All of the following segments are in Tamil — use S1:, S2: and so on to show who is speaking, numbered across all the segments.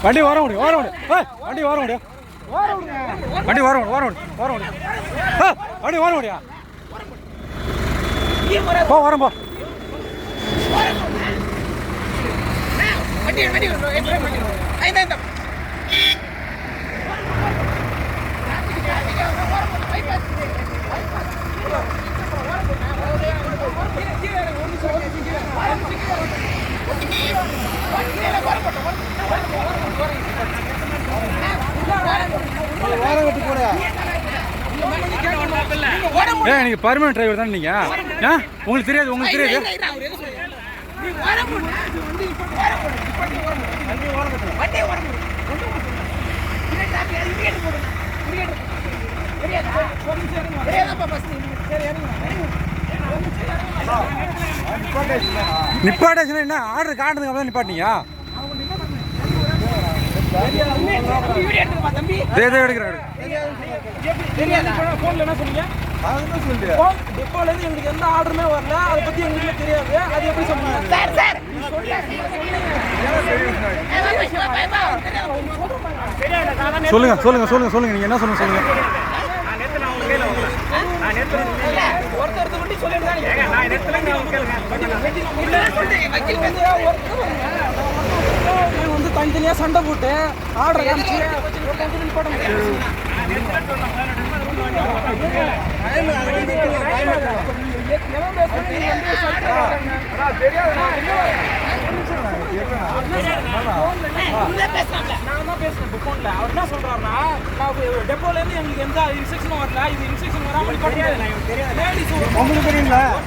S1: வண்டி வர முடியும் வண்டி வர முடியும் வண்டி வர முடியும் வண்டி வர முடியா போ வரேன் போ நீங்க பர்மனன்ட் டிரைவர் தானே நீங்க உங்களுக்கு தெரியாது நிப்பாட்டேஷன் என்ன ஆர்டர் காட்டுறதுக்கு அப்புறம் நிப்பாட்டிங்க எடுக்கிறாரு எங்களுக்கு எந்த ஆர்டருமே வரல அதை பத்தி எங்களுக்கு தெரியாது அது எப்படி சொல்லுங்க சொல்லுங்க நீங்க என்ன சொல்லுங்க வந்து தனித்தனியா சண்டை போட்டு ஆர்டர் டெப்போல இருந்து எங்களுக்கு எந்த இன்ஸ்ட்ரக்ஷனும் வரல இது இன்ஸ்ட்ரக்ஷன் வராமல் உங்களுக்கு தெரியுங்களா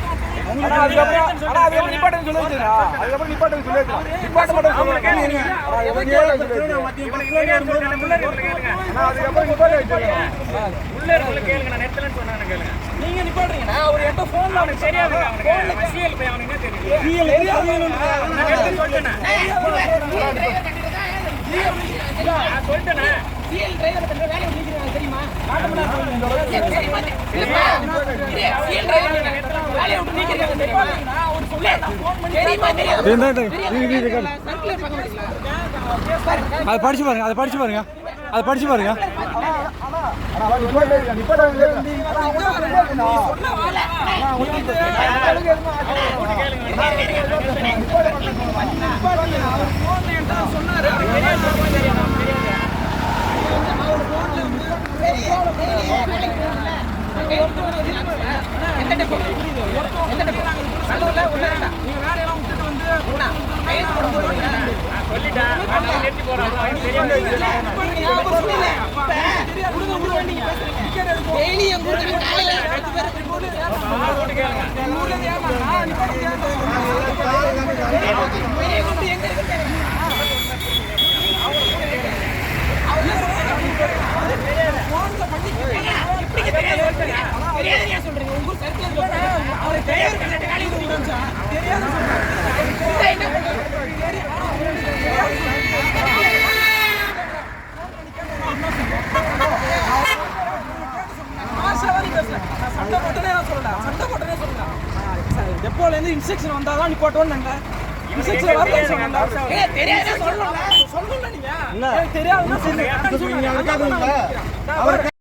S1: நீங்க நிப்பாட்டுறீங்கன்னா ஒரு எட்ட போன்ல அவனுக்கு தெரியாது அதை படிச்சு பாருங்க டெப்போல இருந்து இன்ஸ்ட்ரக்ஷன் வந்தாதான் நீ போட்டோன்னு இன்ஸ்ட்ரக்ஷன் வரல தெரியாதுன்னா தெரியாதுன்னா